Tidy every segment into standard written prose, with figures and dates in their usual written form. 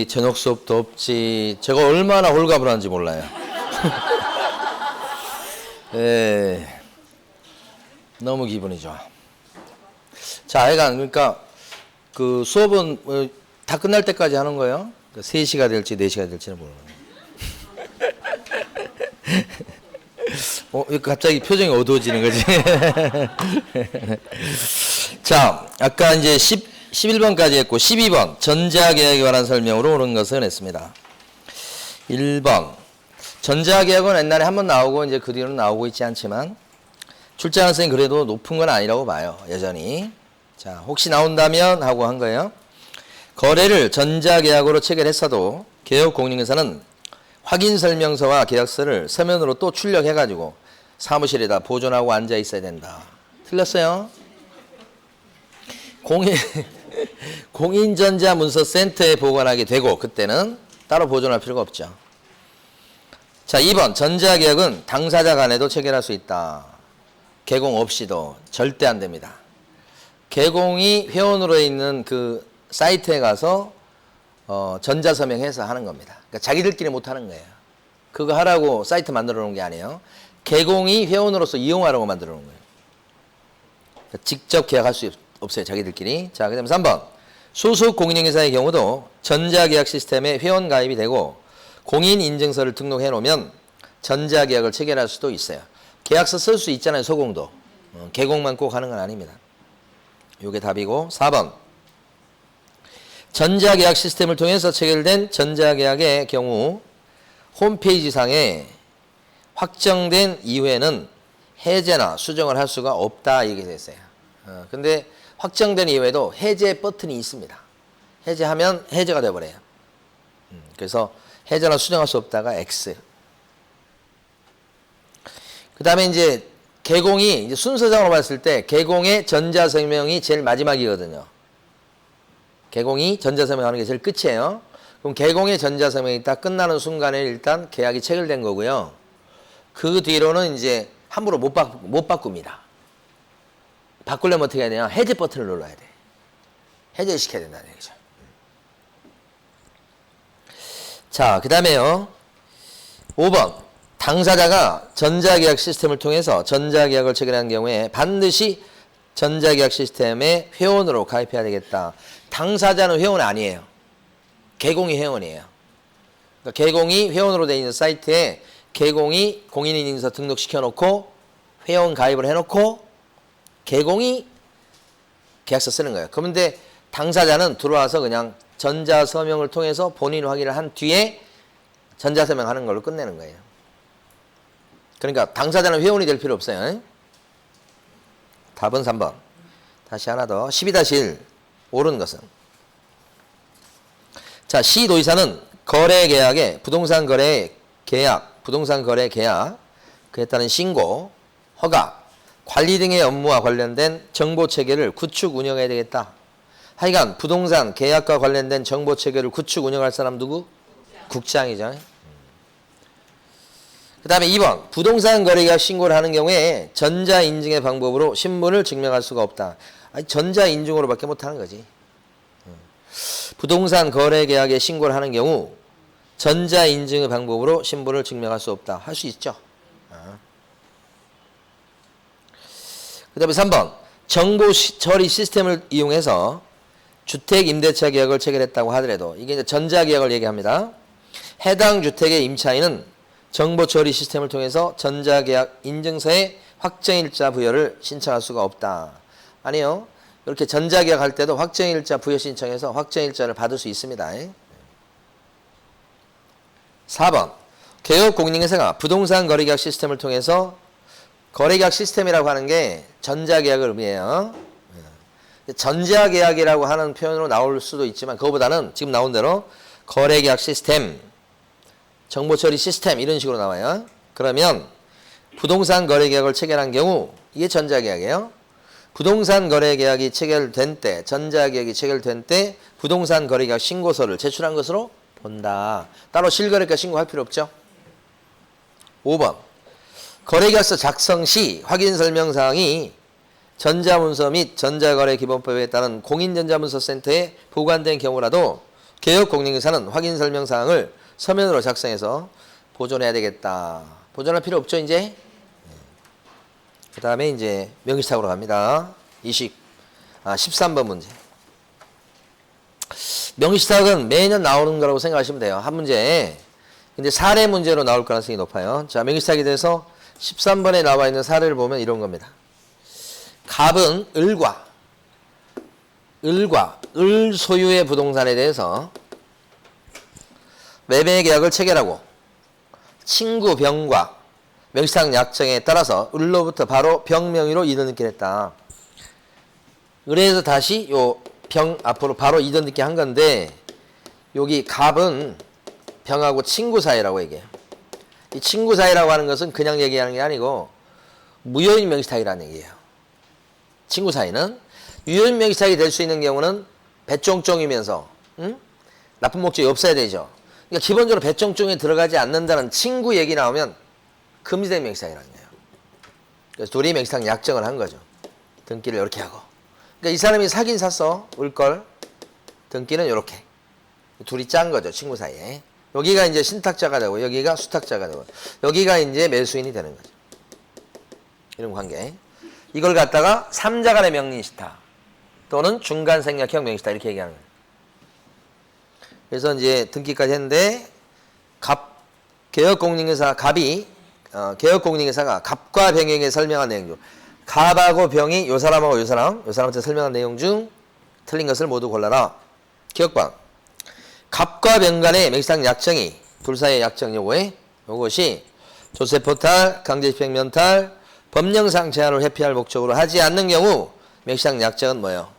저녁 수업도 없지. 제가 얼마나 홀가분한지 몰라요. 너무 기분이 좋아. 자, 하여간 그러니까 그 수업은 다 끝날 때까지 하는 거예요. 3시가 될지 4시가 될지는 모르는. 갑자기 표정이 어두워지는 거지. 자, 아까 이제 11번까지 했고 12번 전자계약에 관한 설명으로 옳은 것은 했습니다. 1번 전자계약은 옛날에 한번 나오고 이제 그 뒤로는 나오고 있지 않지만 출제 가능성이 그래도 높은 건 아니라고 봐요. 여전히. 자, 혹시 나온다면 하고 한 거예요. 거래를 전자계약으로 체결했어도 개업공인회사는 확인설명서와 계약서를 서면으로 또 출력해가지고 사무실에다 보존하고 앉아 있어야 된다. 틀렸어요? 공인전자문서센터에 보관하게 되고 그때는 따로 보존할 필요가 없죠. 자, 2번 전자계약은 당사자 간에도 체결할 수 있다. 개공 없이도 절대 안 됩니다. 개공이 회원으로 있는 그 사이트에 가서 전자서명해서 하는 겁니다. 그러니까 자기들끼리 못 하는 거예요. 그거 하라고 사이트 만들어 놓은 게 아니에요. 개공이 회원으로서 이용하라고 만들어 놓은 거예요. 그러니까 직접 계약할 수 없어요. 자기들끼리. 자, 그 다음에 3번. 소속 공인인증사의 경우도 전자계약 시스템에 회원 가입이 되고 공인인증서를 등록해 놓으면 전자계약을 체결할 수도 있어요. 계약서 쓸 수 있잖아요. 소공도. 개공만 꼭 하는 건 아닙니다. 요게 답이고 4번. 전자계약 시스템을 통해서 체결된 전자계약의 경우 홈페이지 상에 확정된 이후에는 해제나 수정을 할 수가 없다 이렇게 됐어요. 근데 확정된 이후에도 해제 버튼이 있습니다. 해제하면 해제가 되어버려요. 그래서 해제나 수정할 수 없다가 X. 그 다음에 이제 개공이 이제 순서상으로 봤을 때 개공의 전자서명이 제일 마지막이거든요. 개공이 전자서명하는 게 제일 끝이에요. 그럼 개공의 전자서명이 딱 끝나는 순간에 일단 계약이 체결된 거고요. 그 뒤로는 이제 함부로 못 바꿉니다. 바꾸려면 어떻게 해야 되냐? 해제 버튼을 눌러야 돼. 해제시켜야 된다는 얘기죠. 자, 그 다음에요. 5번. 당사자가 전자계약 시스템을 통해서 전자계약을 체결한 경우에 반드시 전자계약 시스템에 회원으로 가입해야 되겠다. 당사자는 회원 아니에요. 개공이 회원이에요. 그러니까 개공이 회원으로 되어 있는 사이트에 개공이 공인인증서 등록시켜 놓고 회원 가입을 해놓고 개공이 계약서 쓰는 거예요. 그런데 당사자는 들어와서 그냥 전자서명을 통해서 본인 확인을 한 뒤에 전자서명하는 걸로 끝내는 거예요. 그러니까 당사자는 회원이 될 필요 없어요. 답은 3번. 다시 하나 더. 12-1 옳은 것은. 자, 시도의사는 거래계약에 부동산 거래 계약, 그에 따른 신고, 허가, 관리 등의 업무와 관련된 정보체계를 구축 운영해야 되겠다. 하여간 부동산 계약과 관련된 정보체계를 구축 운영할 사람 누구? 국장이죠. 그 다음에 2번. 부동산 거래계약 신고를 하는 경우에 전자인증의 방법으로 신분을 증명할 수가 없다. 아니, 전자인증으로밖에 못하는 거지. 부동산 거래계약에 신고를 하는 경우 전자인증의 방법으로 신분을 증명할 수 없다. 할 수 있죠. 그 다음에 3번. 정보 처리 시스템을 이용해서 주택임대차 계약을 체결했다고 하더라도 이게 이제 전자계약을 얘기합니다. 해당 주택의 임차인은 정보처리 시스템을 통해서 전자계약 인증서의 확정일자 부여를 신청할 수가 없다. 아니요. 이렇게 전자계약 할 때도 확정일자 부여 신청해서 확정일자를 받을 수 있습니다. 4번. 개업공인인증사가 부동산 거래계약 시스템을 통해서 거래계약 시스템이라고 하는 게 전자계약을 의미해요. 전자계약이라고 하는 표현으로 나올 수도 있지만 그거보다는 지금 나온 대로 거래계약 시스템, 정보처리 시스템 이런 식으로 나와요. 그러면 부동산 거래계약을 체결한 경우 이게 전자계약이에요. 부동산 거래계약이 체결된 때, 전자계약이 체결된 때 부동산 거래계약 신고서를 제출한 것으로 본다. 따로 실거래가 신고할 필요 없죠. 5번. 거래계약서 작성 시 확인설명사항이 전자문서 및 전자거래기본법에 따른 공인전자문서센터에 보관된 경우라도 개혁공인중개사는 확인설명사항을 서면으로 작성해서 보존해야 되겠다. 보존할 필요 없죠, 이제? 그 다음에 이제 명시탁으로 갑니다. 13번 문제. 명시탁은 매년 나오는 거라고 생각하시면 돼요. 한 문제에. 근데 사례 문제로 나올 가능성이 높아요. 자, 명시탁에 대해서 13번에 나와 있는 사례를 보면 이런 겁니다. 갑은 을 소유의 부동산에 대해서 매매 계약을 체결하고 친구 병과 명시탁 약정에 따라서 을로부터 바로 병 명의로 이전등기를 했다. 을에서 다시 요 병 앞으로 바로 이전등기 한 건데 여기 갑은 병하고 친구 사이라고 얘기해요. 이 친구 사이라고 하는 것은 그냥 얘기하는 게 아니고 무효인 명시탁이라는 얘기예요. 친구 사이는 유효인 명시탁이 될 수 있는 경우는 배종종이면서 나쁜 목적이 없어야 되죠. 그러니까 기본적으로 배종종에 들어가지 않는다는 친구 얘기 나오면 금지된 명시탁이라는 거예요. 그래서 둘이 명시탁 약정을 한 거죠. 등기를 이렇게 하고. 그러니까 이 사람이 사긴 샀어. 을걸. 등기는 이렇게. 둘이 짠 거죠. 친구 사이에. 여기가 이제 신탁자가 되고 여기가 수탁자가 되고 여기가 이제 매수인이 되는 거죠. 이런 관계. 이걸 갖다가 3자 간의 명의신탁 또는 중간생략형 명의신탁 이렇게 얘기하는 거예요. 그래서 이제 등기까지 했는데 개혁공인중개사가 갑과 병에게 설명한 내용 중 갑하고 병이 요 사람하고 요 사람한테 설명한 내용 중 틀린 것을 모두 골라라. 기억방. 갑과 병 간의 명시탁 약정이 둘 사이의 약정 요것이 조세포탈, 강제집행 면탈, 법령상 제한을 회피할 목적으로 하지 않는 경우 명시탁 약정은 뭐예요?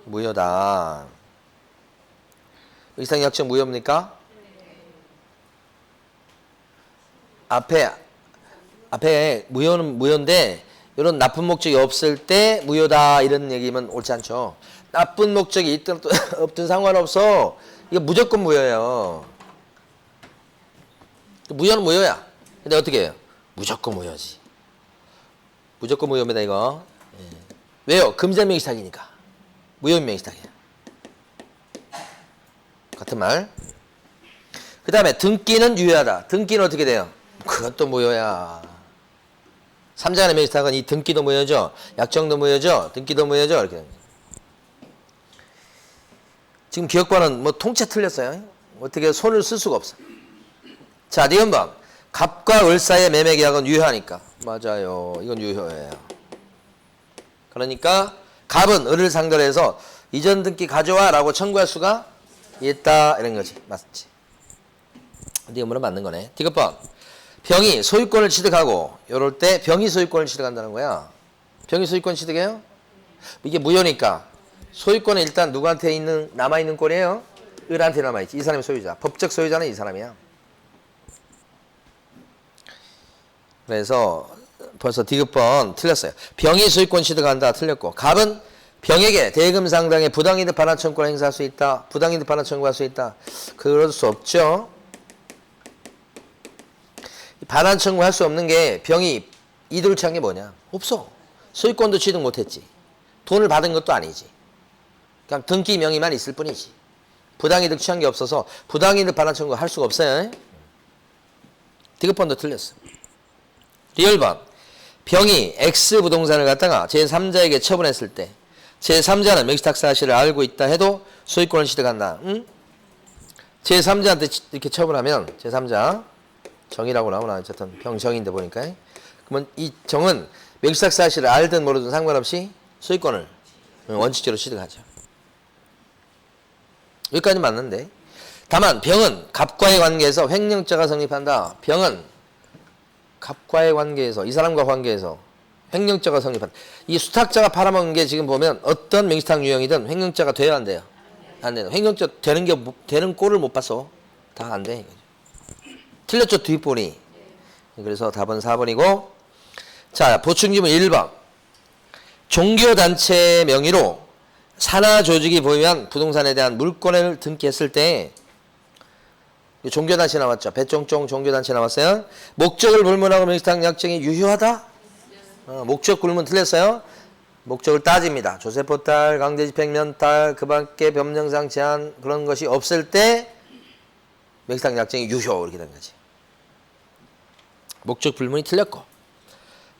무효다. 명시탁 약정 무효입니까? 앞에 무효는 무효인데 이런 나쁜 목적이 없을 때 무효다 이런 얘기면 옳지 않죠. 나쁜 목적이 있든 없든 상관없어. 이거 무조건 무효예요. 무효는 무효야. 근데 어떻게 해요? 무조건 무효지. 무조건 무효입니다 이거. 예. 왜요? 금지된 명시탁이니까. 무효인 명시탁이야. 같은 말. 그 다음에 등기는 유효하다. 등기는 어떻게 돼요? 그것도 무효야. 3자간의 명시탁은 이 등기도 무효죠. 약정도 무효죠. 등기도 무효죠. 이렇게 됩니다. 지금 기억반은 뭐 통째 틀렸어요. 어떻게 손을 쓸 수가 없어. 자, 니은번. 갑과 을 사이의 매매 계약은 유효하니까. 맞아요. 이건 유효해요. 그러니까 갑은 을을 상대로 해서 이전 등기 가져와 라고 청구할 수가 있다. 이런 거지. 맞지? 니은번은 맞는 거네. 디귿번. 병이 소유권을 취득하고 이럴 때 병이 소유권을 취득한다는 거야. 병이 소유권 취득해요? 이게 무효니까 소유권은 일단 누구한테 남아있는 꼴이에요? 을한테 남아있지. 이 사람이 소유자. 법적 소유자는 이 사람이야. 그래서 벌써 디귿번 틀렸어요. 병이 소유권 취득한다. 틀렸고. 갑은 병에게 대금 상당의 부당이득 반환 청구를 행사할 수 있다. 부당이득 반환 청구할 수 있다. 그럴 수 없죠. 반환 청구할 수 없는 게 병이 이득을 취한 게 뭐냐? 없어. 소유권도 취득 못했지. 돈을 받은 것도 아니지. 그냥 등기 명의만 있을 뿐이지. 부당이득 취한 게 없어서 부당이득 반환 청구 할 수가 없어요. 디귿번도 틀렸어. 리얼번. 병이 X 부동산을 갖다가 제3자에게 처분했을 때 제3자는 명시탁 사실을 알고 있다 해도 소유권을 취득한다. 응? 제3자한테 이렇게 처분하면 제3자 정이라고 나오나 어쨌든 병정인데 보니까 그러면 이 정은 명시탁 사실을 알든 모르든 상관없이 소유권을 원칙적으로 취득하죠. 여기까지 맞는데 다만 병은 갑과의 관계에서 횡령죄가 성립한다. 병은 갑과의 관계에서 이 사람과 관계에서 횡령죄가 성립한다. 이 수탁자가 팔아먹은 게 지금 보면 어떤 명시탁 유형이든 횡령죄가 돼야 안 돼요? 안 돼요. 횡령죄 되는 꼴을 못 봤어. 다 안 돼. 틀렸죠 뒷본이. 그래서 답은 4번이고 자 보충질문 1번. 종교단체 명의로 산하조직이 보유한 부동산에 대한 물권을 등기했을 때 종교단체 나왔죠. 배종종 종교단체 나왔어요. 목적을 불문하고 명시탁 약정이 유효하다? 목적 불문 틀렸어요. 목적을 따집니다. 조세포탈, 강제집행면탈, 그 밖에 변명상 제한 그런 것이 없을 때 명시탁 약정이 유효 이렇게 된 거지. 목적 불문이 틀렸고.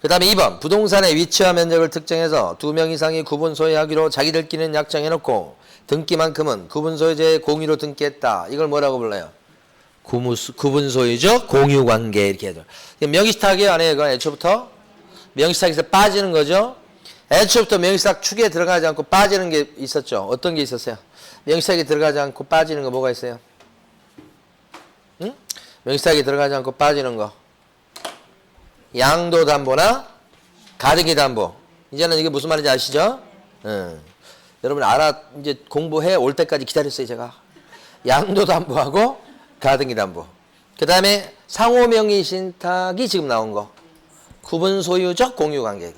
그 다음에 2번 부동산의 위치와 면적을 특정해서 2명 이상이 구분 소유하기로 자기들끼리는 약정해놓고 등기만큼은 구분 소유자의 공유로 등기했다. 이걸 뭐라고 불러요? 구분 소유적 공유관계 이렇게 해도. 명시탁이 아니에요. 그건 애초부터 명시탁에서 빠지는 거죠. 애초부터 명시탁 축에 들어가지 않고 빠지는 게 있었죠. 어떤 게 있었어요? 명시탁에 들어가지 않고 빠지는 거 뭐가 있어요? 응? 명시탁에 들어가지 않고 빠지는 거. 양도담보나 가등기담보. 이제는 이게 무슨 말인지 아시죠? 여러분 이제 공부해 올 때까지 기다렸어요 제가. 양도담보하고 가등기담보. 그 다음에 상호명의 신탁이 지금 나온 거. 구분소유적 공유관계.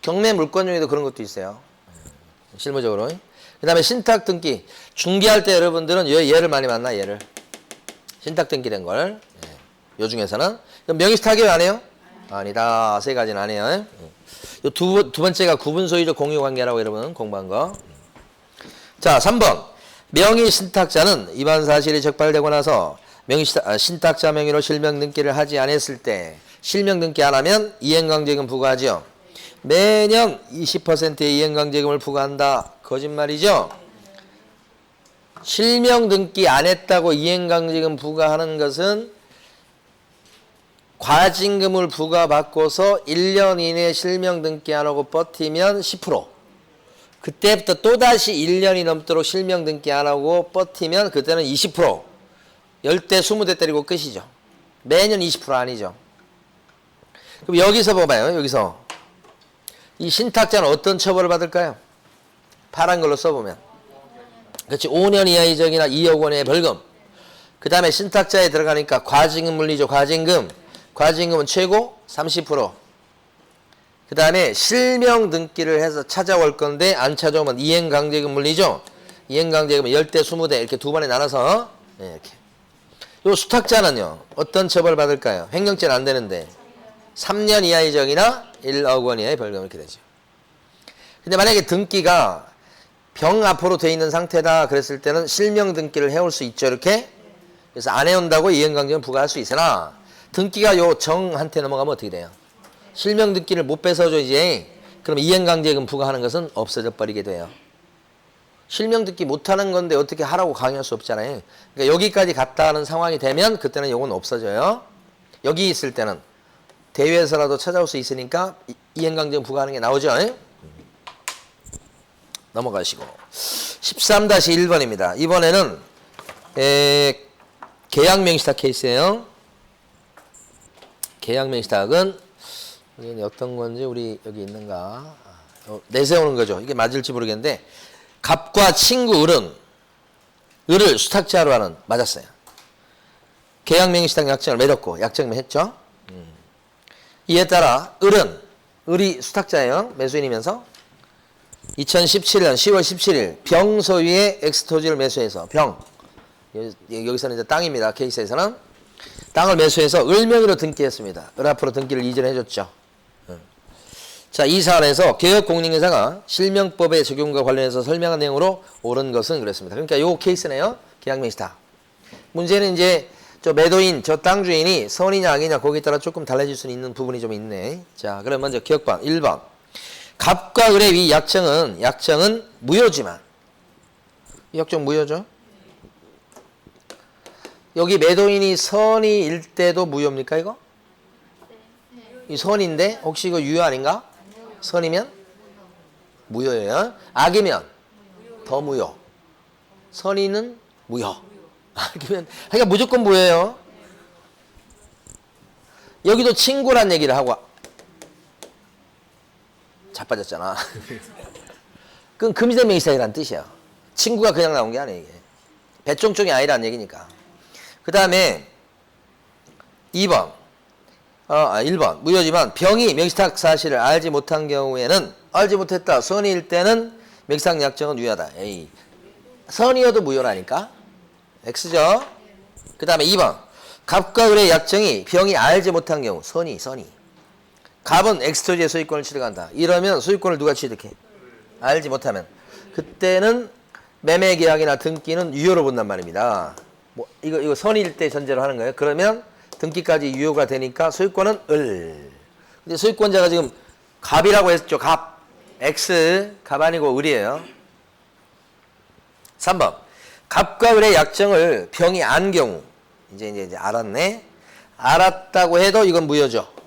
경매 물권중에도 그런 것도 있어요. 실무적으로. 그 다음에 신탁 등기. 중개할 때 여러분들은 얘를 많이 만나 얘를. 신탁 등기된 걸. 요 중에서는. 그럼 명의탁이에요 안 해요? 아니다. 세 가지는 안 해요. 요 두 번째가 구분소유적 공유관계라고 여러분 공부한 거. 자 3번. 명의 신탁자는 위반 사실이 적발되고 나서 신탁자 명의로 실명 등기를 하지 않았을 때 실명 등기 안 하면 이행강제금 부과하죠. 매년 20%의 이행강제금을 부과한다. 거짓말이죠. 실명 등기 안 했다고 이행강제금 부과하는 것은 과징금을 부과받고서 1년 이내에 실명 등기 안 하고 버티면 10%. 그때부터 또다시 1년이 넘도록 실명 등기 안 하고 버티면 그때는 20%. 10대 20대 때리고 끝이죠. 매년 20% 아니죠. 그럼 여기서 봐봐요. 여기서. 이 신탁자는 어떤 처벌을 받을까요? 파란 걸로 써보면. 그렇지. 5년 이하 이적이나 2억 원의 벌금. 그 다음에 신탁자에 들어가니까 과징금 물리죠. 과징금. 과징금은 최고 30%. 그 다음에 실명 등기를 해서 찾아올 건데 안 찾아오면 이행강제금 물리죠. 이행강제금은 10대 20대 이렇게 두 번에 나눠서 이렇게. 요 수탁자는요. 어떤 처벌을 받을까요? 횡령죄는 안 되는데 3년 이하 이적이나 1억 원 이하의 벌금 이렇게 되죠. 근데 만약에 등기가 병 앞으로 돼 있는 상태다 그랬을 때는 실명 등기를 해올 수 있죠. 이렇게. 그래서 안 해온다고 이행강제금 부과할 수 있으나 등기가 요 정한테 넘어가면 어떻게 돼요? 실명 등기를 못 뺏어줘야지. 그럼 이행강제금 부과하는 것은 없어져 버리게 돼요. 실명 등기 못하는 건데 어떻게 하라고 강요할 수 없잖아요. 그러니까 여기까지 갔다 하는 상황이 되면 그때는 요건 없어져요. 여기 있을 때는 대회에서라도 찾아올 수 있으니까 이행강제금 부과하는 게 나오죠. 넘어가시고 13-1번입니다. 이번에는 계약명시탁 케이스예요. 계약명시탁은 어떤 건지 우리 여기 있는가 내세우는 거죠. 이게 맞을지 모르겠는데 갑과 친구 을을 수탁자로 하는 맞았어요. 계약명시탁 약정을 맺었고 약정을 했죠. 이에 따라 을이 수탁자예요. 매수인이면서 2017년 10월 17일 병 소유의 엑스토지를 매수해서 여기서는 이제 땅입니다. 케이스에서는 땅을 매수해서 을 명의로 등기했습니다. 을 앞으로 등기를 이전해줬죠. 자, 이 사안에서 개업공인중개사가 실명법의 적용과 관련해서 설명한 내용으로 옳은 것은 그랬습니다. 그러니까 요 케이스네요. 계약명시탁. 문제는 이제 저 매도인, 저 땅 주인이 선이냐 악이냐 거기에 따라 조금 달라질 수 있는 부분이 좀 있네. 자, 그럼 먼저 기억반 1번. 갑과 을의 위 약정은 무효지만 이 약정 무효죠. 여기 매도인이 선이일 때도 무효입니까 이거? 이 선인데 혹시 이거 유효 아닌가? 선이면 무효예요. 악이면 더 무효. 선이는 무효. 악이면 그러니까 무조건 무효예요. 여기도 친구란 얘기를 하고 자빠졌잖아. 그건 금지된 명의사이라는 뜻이야. 친구가 그냥 나온 게 아니에요. 이게. 배종종이 아니라는 얘기니까. 그 다음에 2번 1번 무효지만 병이 명시탁 사실을 알지 못한 경우에는 알지 못했다. 선의일 때는 명시탁 약정은 유효하다. 에이. 선의여도 무효라니까. X죠. 그 다음에 2번 갑과 을의 약정이 병이 알지 못한 경우 선의 갑은 X토지의 소유권을 취득한다. 이러면 소유권을 누가 취득해? 알지 못하면. 그때는 매매 계약이나 등기는 유효로 본단 말입니다. 뭐 이거 선일 때 전제로 하는 거예요. 그러면 등기까지 유효가 되니까 소유권은 을. 근데 소유권자가 지금 갑이라고 했죠. 갑. X. 갑 아니고 을이에요. 3번. 갑과 을의 약정을 병이 안 경우. 이제 알았네. 알았다고 해도 이건 무효죠.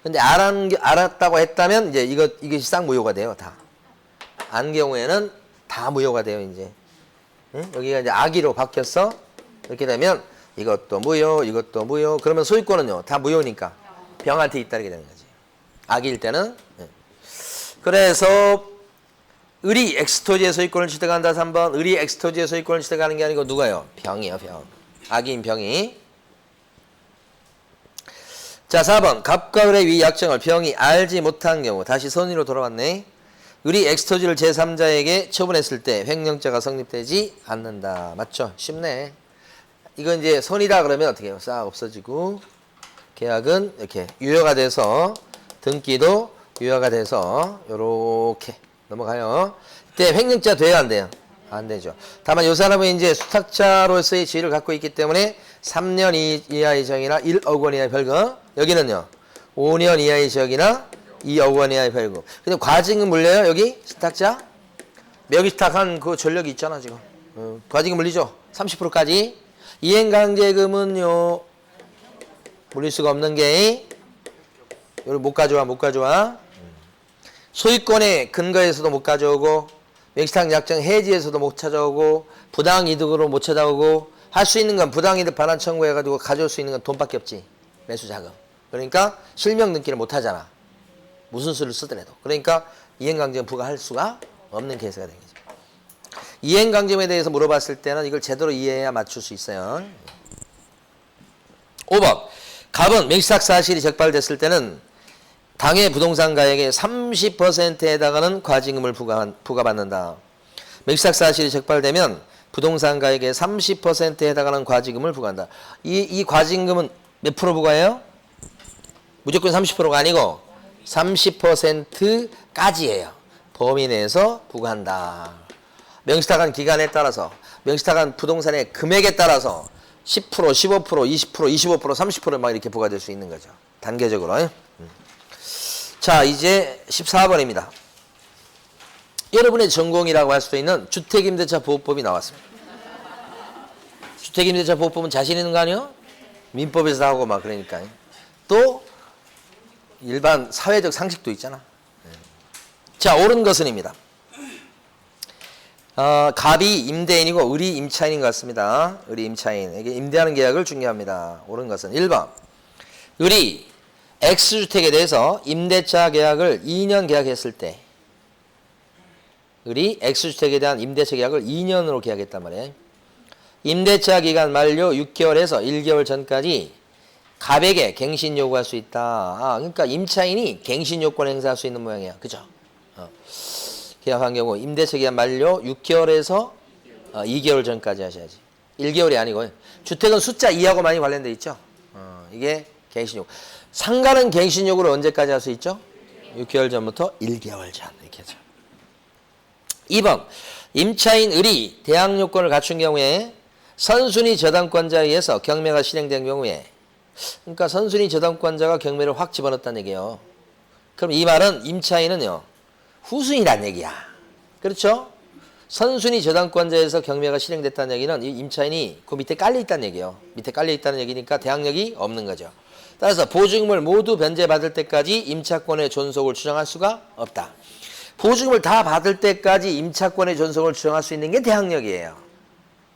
근데 알았다고 했다면 이제 이것이 쌍무효가 돼요. 다. 안 경우에는 다 무효가 돼요. 이제. 응? 여기가 이제 악의로 바뀌었어. 이렇게 되면 이것도 무효, 이것도 무효. 그러면 소유권은요. 다 무효니까 병한테 잇따르게 되는 거지. 악의일 때는. 네. 그래서 을이 X토지의 소유권을 취득한다. 3번. 을이 X토지의 소유권을 취득하는 게 아니고 누가요? 병이요. 병. 악의인 병이. 자, 4번. 갑과 을의 위 약정을 병이 알지 못한 경우. 다시 선의로 돌아왔네. 을이 X토지를 제3자에게 처분했을 때 횡령죄가 성립되지 않는다. 맞죠? 쉽네. 이건 이제 선이다 그러면 어떻게 해요? 싹 없어지고 계약은 이렇게 유효가 돼서 등기도 유효가 돼서 요렇게 넘어가요. 이때 횡령죄가 돼야 안 돼요? 안 되죠. 다만 이 사람은 이제 수탁자로서의 지위를 갖고 있기 때문에 3년 이하의 징역이나 1억 원 이하의 벌금. 여기는요. 5년 이하의 징역이나 2억 원 이하의 벌금. 근데 과징금 물려요? 여기 수탁자? 명의수탁한 그 전력이 있잖아 지금. 과징금 물리죠? 30%까지. 이행강제금은요. 물릴 수가 없는 게 여기 못 가져와. 소유권의 근거에서도 못 가져오고 명의수탁 약정 해지에서도 못 찾아오고 부당이득으로 못 찾아오고 할 수 있는 건 부당이득 반환 청구해가지고 가져올 수 있는 건 돈밖에 없지. 매수자금. 그러니까 실명 등기를 못 하잖아. 무슨 수를 쓰더라도. 그러니까 이행강제금 부과할 수가 없는 케이스가 되는 거죠. 이행강제금에 대해서 물어봤을 때는 이걸 제대로 이해해야 맞출 수 있어요. 5번. 갑은 명의수탁 사실이 적발됐을 때는 당해 부동산 가액의 30%에 해당하는 과징금을 부과받는다. 명의수탁 사실이 적발되면 부동산 가액의 30%에 해당하는 과징금을 부과한다. 이 과징금은 몇 프로 부과해요? 무조건 30%가 아니고 30%까지예요. 범위 내에서 부과한다. 명의수탁한 기간에 따라서, 명의수탁한 부동산의 금액에 따라서 10%, 15%, 20%, 25%, 30% 막 이렇게 부과될 수 있는 거죠. 단계적으로. 자, 이제 14번입니다. 여러분의 전공이라고 할 수도 있는 주택임대차 보호법이 나왔습니다. 주택임대차 보호법은 자신 있는 거 아니에요? 민법에서 하고 막 그러니까. 또 일반 사회적 상식도 있잖아. 자, 옳은 것은입니다. 갑이 임대인이고 을이 임차인인 것 같습니다. 을이 임차인. 이게 임대하는 계약을 중요합니다. 옳은 것은 1번. 을이 X주택에 대해서 임대차 계약을 2년 계약했을 때 을이 X주택에 대한 임대차 계약을 2년으로 계약했단 말이에요. 임대차 기간 만료 6개월에서 1개월 전까지 갑에게 갱신 요구할 수 있다. 그러니까 임차인이 갱신 요건 행사할 수 있는 모양이야. 그죠? 계약한 경우 임대차 기간 만료 6개월에서 2개월 전까지 하셔야지. 1개월이 아니고 주택은 숫자 2하고 많이 관련돼 있죠. 이게 갱신 요구. 상가는 갱신 요구를 언제까지 할 수 있죠? 6개월 전부터 1개월 전 이렇게 하죠. 2번. 임차인 을이 대항 요건을 갖춘 경우에 선순위 저당권자에 의해서 경매가 실행된 경우에, 그러니까 선순위 저당권자가 경매를 확 집어넣었다는 얘기예요. 그럼 이 말은 임차인은요 후순위란 얘기야. 그렇죠? 선순위 저당권자에서 경매가 실행됐다는 얘기는 이 임차인이 그 밑에 깔려있다는 얘기예요. 밑에 깔려있다는 얘기니까 대항력이 없는 거죠. 따라서 보증금을 모두 변제받을 때까지 임차권의 존속을 주장할 수가 없다. 보증금을 다 받을 때까지 임차권의 존속을 주장할 수 있는 게 대항력이에요.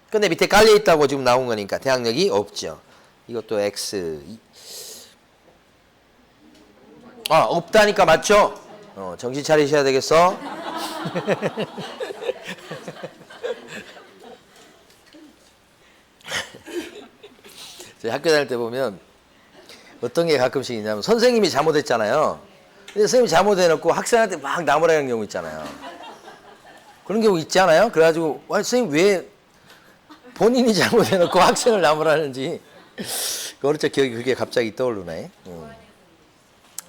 근데 밑에 깔려있다고 지금 나온 거니까 대항력이 없죠. 이것도 X. 없다니까 맞죠? 정신 차리셔야 되겠어. 저희 학교 다닐 때 보면 어떤 게 가끔씩 있냐면 선생님이 잘못했잖아요. 근데 선생님이 잘못해놓고 학생한테 막 나무라는 경우 있잖아요. 그런 경우 있지 않아요? 그래가지고 선생님 왜 본인이 잘못해놓고 학생을 나무라는지 어릴 적 기억이 그게 갑자기 떠오르네.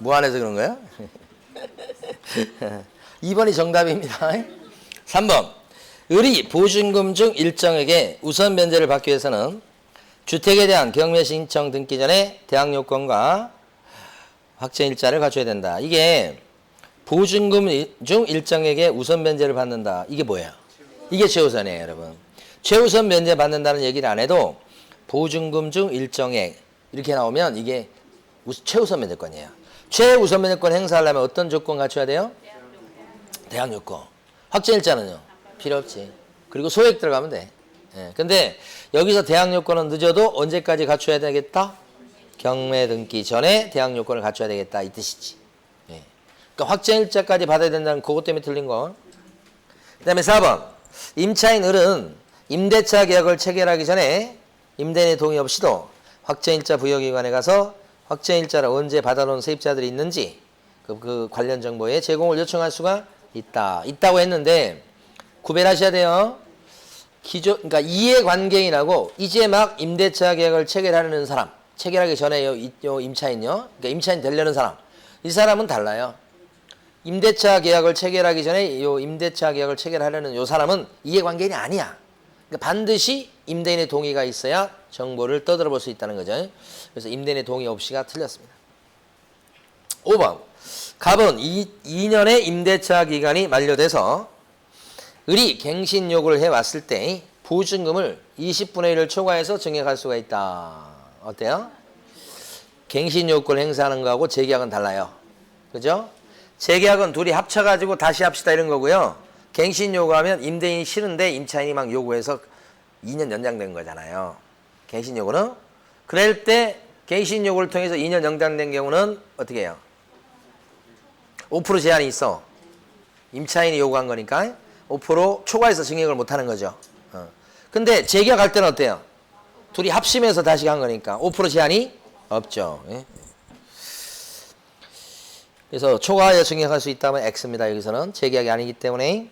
무한해서 그런 거야? 2번이 정답입니다. 3번. 을이 보증금 중 일정에게 우선 면제를 받기 위해서는 주택에 대한 경매 신청 등기 전에 대항 요건과 확정일자를 갖춰야 된다. 이게 보증금 중 일정에게 우선 면제를 받는다. 이게 뭐예요? 이게 최우선이에요, 여러분. 최우선 면제 받는다는 얘기를 안 해도 보증금 중 일정액 이렇게 나오면 이게 최우선 면제권이에요. 최우선 면제권 행사하려면 어떤 조건 갖춰야 돼요? 대항 요건. 확정일자는요? 필요 없지. 그리고 소액 들어가면 돼. 예. 근데 여기서 대항 요건은 늦어도 언제까지 갖춰야 되겠다? 경매 등기 전에 대항 요건을 갖춰야 되겠다 이 뜻이지. 예. 그러니까 확정일자까지 받아야 된다는 그것 때문에 틀린 거. 그다음에 4번. 임차인 을은 임대차 계약을 체결하기 전에 임대인의 동의 없이도 확정일자 부여기관에 가서 확정일자를 언제 받아놓은 세입자들이 있는지 그 관련 정보에 제공을 요청할 수가 있다고 했는데 구별하셔야 돼요. 그러니까 이해관계인하고 이제 막 임대차 계약을 체결하려는 사람, 체결하기 전에 요 임차인요. 그러니까 임차인 되려는 사람. 이 사람은 달라요. 임대차 계약을 체결하기 전에 요 임대차 계약을 체결하려는 요 사람은 이해관계인이 아니야. 그러니까 반드시 임대인의 동의가 있어야 정보를 떠들어 볼 수 있다는 거죠. 그래서 임대인의 동의 없이가 틀렸습니다. 5번. 갑은 2년의 임대차 기간이 만료돼서 을이 갱신 요구를 해왔을 때 보증금을 20분의 1을 초과해서 증액할 수가 있다. 어때요? 갱신 요건을 행사하는 거하고 재계약은 달라요. 그죠? 재계약은 둘이 합쳐가지고 다시 합시다 이런 거고요. 갱신 요구하면 임대인이 싫은데 임차인이 막 요구해서 2년 연장된 거잖아요. 갱신 요구는. 그럴 때 갱신 요구를 통해서 2년 연장된 경우는 어떻게 해요? 5% 제한이 있어. 임차인이 요구한 거니까 5% 초과해서 증액을 못하는 거죠. 근데 재계약할 때는 어때요? 둘이 합심해서 다시 간 거니까 5% 제한이 없죠. 예? 그래서 초과하여 증액할 수 있다면 X입니다. 여기서는 재계약이 아니기 때문에.